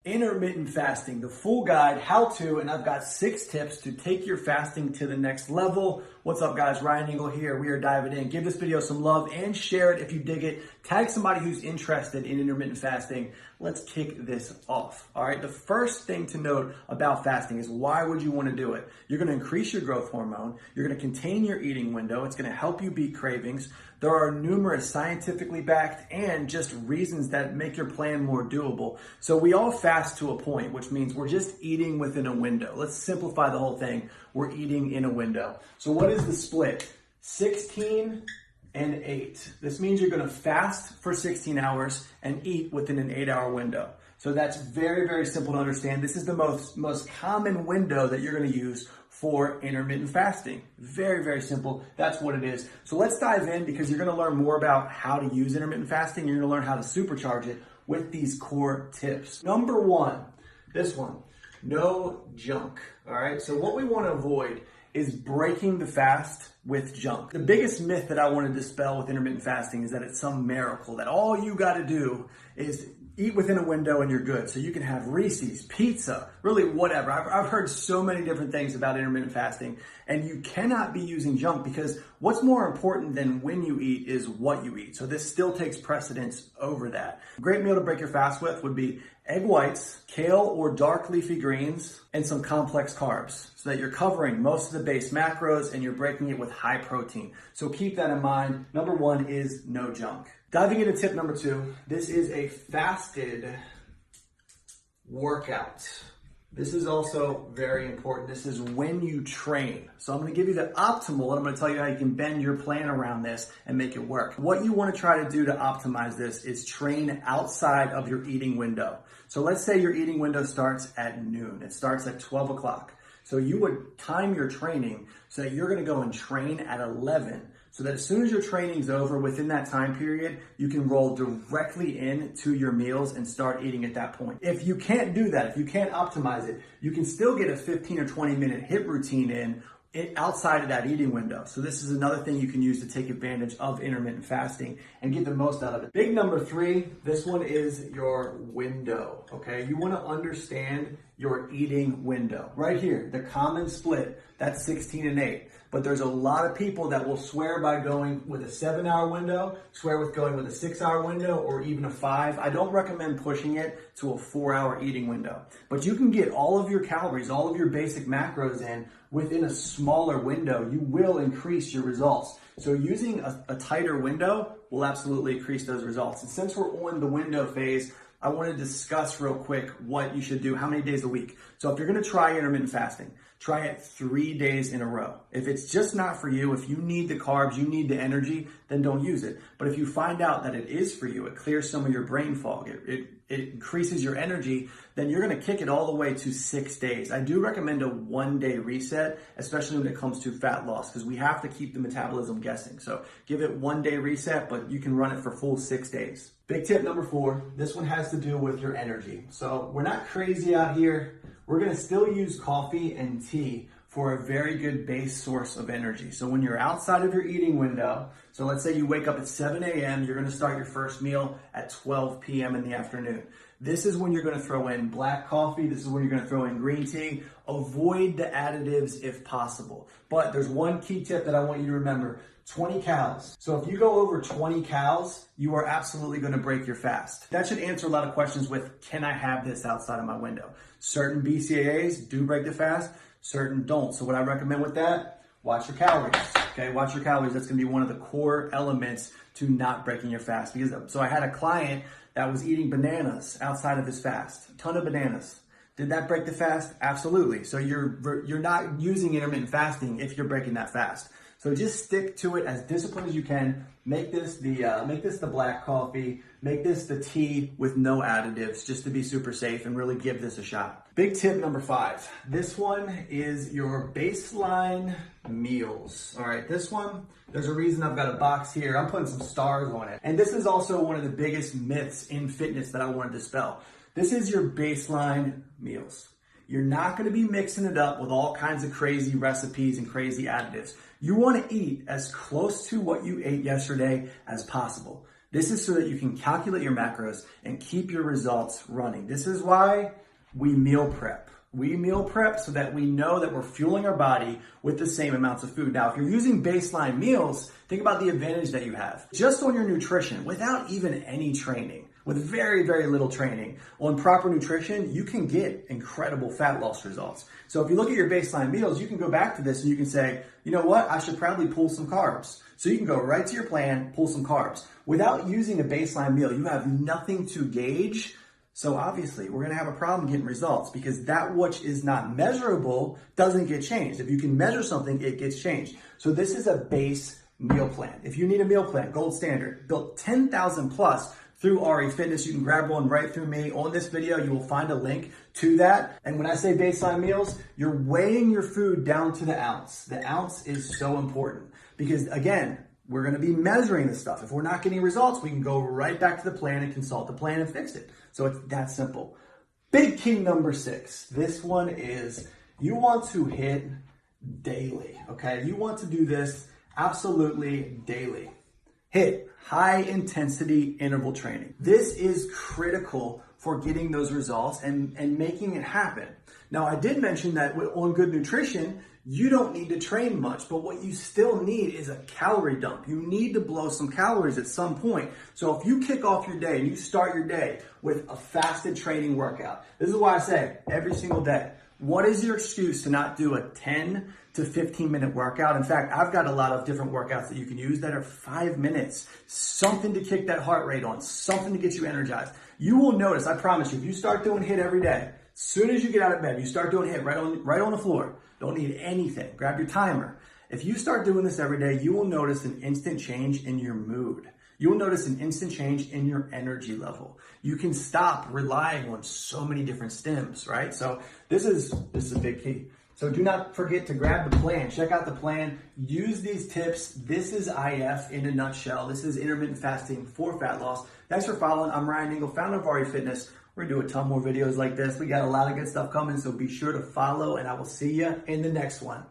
Intermittent fasting, the full guide, how to, and I've got 6 tips to take your fasting to the next level. What's up guys, Ryan Engel here. We are diving in. Give this video some love and share it if you dig it. Tag somebody who's interested in intermittent fasting. Let's kick this off. All right, the first thing to note about fasting is why would you want to do it? You're going to increase your growth hormone. You're going to contain your eating window. It's going to help you beat cravings. There are numerous scientifically backed and just reasons that make your plan more doable. So we all fast to a point, which means we're just eating within a window. Let's simplify the whole thing. We're eating in a window. So what is the split? 16 and 8. This means you're going to fast for 16 hours and eat within an 8-hour window. So that's very, very simple to understand. This is the most common window that you're going to use for intermittent fasting. Very, very simple. That's what it is. So let's dive in because you're going to learn more about how to use intermittent fasting. You're going to learn how to supercharge it with these core tips. Number 1, this one, no junk. All right. So what we want to avoid is breaking the fast with junk. The biggest myth that I want to dispel with intermittent fasting is that it's some miracle, that all you got to do is eat within a window and you're good. So you can have Reese's, pizza, really whatever. I've heard so many different things about intermittent fasting, and you cannot be using junk because what's more important than when you eat is what you eat. So this still takes precedence over that. A great meal to break your fast with would be egg whites, kale or dark leafy greens, and some complex carbs so that you're covering most of the base macros and you're breaking it with high protein. So keep that in mind. Number 1 is no junk. Diving into tip number 2, this is a fasted workout. This is also very important. This is when you train. So I'm going to give you the optimal, and I'm going to tell you how you can bend your plan around this and make it work. What you want to try to do to optimize this is train outside of your eating window. So let's say your eating window starts at noon. It starts at 12 o'clock. So you would time your training so that you're going to go and train at 11. So that as soon as your training's over, within that time period, you can roll directly into your meals and start eating at that point. If you can't do that, if you can't optimize it, you can still get a 15 or 20 minute HIIT routine in outside of that eating window. So this is another thing you can use to take advantage of intermittent fasting and get the most out of it. Big number 3, this one is your window, okay? You wanna understand your eating window. Right here, the common split, that's 16 and 8. But there's a lot of people that will swear by going with a 7-hour window, swear with going with a 6-hour window, or even a 5. I don't recommend pushing it to a 4-hour eating window. But you can get all of your calories, all of your basic macros in within a smaller window. You will increase your results. So using a tighter window will absolutely increase those results. And since we're on the window phase, I want to discuss real quick what you should do, how many days a week. So if you're going to try intermittent fasting, try it 3 days in a row. If it's just not for you, if you need the carbs, you need the energy, then don't use it. But if you find out that it is for you, it clears some of your brain fog, it increases your energy, then you're going to kick it all the way to 6 days. I do recommend a 1-day reset, especially when it comes to fat loss, because we have to keep the metabolism guessing. So give it 1-day reset, but you can run it for full 6 days. Big tip number 4, this one has to do with your energy. So we're not crazy out here. We're going to still use coffee and tea for a very good base source of energy. So when you're outside of your eating window, so let's say you wake up at 7 a.m., you're going to start your first meal at 12 p.m. in the afternoon. This is when you're going to throw in black coffee. This is when you're going to throw in green tea. Avoid the additives if possible. But there's one key tip that I want you to remember. 20 calories. So if you go over 20 calories, you are absolutely going to break your fast. That should answer a lot of questions with, can I have this outside of my window? Certain BCAAs do break the fast, certain don't. So what I recommend with that, watch your calories. Okay, watch your calories. That's going to be one of the core elements to not breaking your fast. So I had a client that was eating bananas outside of his fast, a ton of bananas. Did that break the fast? Absolutely. So you're not using intermittent fasting if you're breaking that fast. So just stick to it as disciplined as you can. Make this the black coffee. Make this the tea with no additives, just to be super safe and really give this a shot. Big tip number 5. This one is your baseline meals. All right, this one, there's a reason I've got a box here. I'm putting some stars on it. And this is also one of the biggest myths in fitness that I want to dispel. This is your baseline meals. You're not going to be mixing it up with all kinds of crazy recipes and crazy additives. You want to eat as close to what you ate yesterday as possible. This is so that you can calculate your macros and keep your results running. This is why we meal prep. We meal prep so that we know that we're fueling our body with the same amounts of food. Now, if you're using baseline meals, think about the advantage that you have. Just on your nutrition, without even any training, with very, very little training on proper nutrition, you can get incredible fat loss results. So if you look at your baseline meals, you can go back to this and you can say, you know what, I should probably pull some carbs. So you can go right to your plan, pull some carbs. Without using a baseline meal, you have nothing to gauge. So obviously we're gonna have a problem getting results because that which is not measurable doesn't get changed. If you can measure something, it gets changed. So this is a base meal plan. If you need a meal plan, gold standard, built 10,000 plus through RE Fitness. You can grab one right through me. On this video, you will find a link to that. And when I say baseline meals, you're weighing your food down to the ounce. The ounce is so important because again, we're gonna be measuring this stuff. If we're not getting results, we can go right back to the plan and consult the plan and fix it. So it's that simple. Big key number 6. This one is you want to hit daily, okay? You want to do this absolutely daily. Hit high intensity interval training. This is critical for getting those results and making it happen. Now, I did mention that on good nutrition, you don't need to train much, but what you still need is a calorie dump. You need to blow some calories at some point. So if you kick off your day and you start your day with a fasted training workout, this is why I say every single day, what is your excuse to not do a 10 to 15 minute workout? In fact, I've got a lot of different workouts that you can use that are 5 minutes, something to kick that heart rate on, something to get you energized. You will notice, I promise you, if you start doing HIIT every day, as soon as you get out of bed, you start doing HIIT right on the floor. Don't need anything. Grab your timer. If you start doing this every day, you will notice an instant change in your mood. You will notice an instant change in your energy level. You can stop relying on so many different stims, right? So this is a big key. So do not forget to grab the plan. Check out the plan. Use these tips. This is IF in a nutshell. This is intermittent fasting for fat loss. Thanks for following. I'm Ryan Engel, founder of RE Fitness. We're gonna do a ton more videos like this. We got a lot of good stuff coming, so be sure to follow, and I will see you in the next one.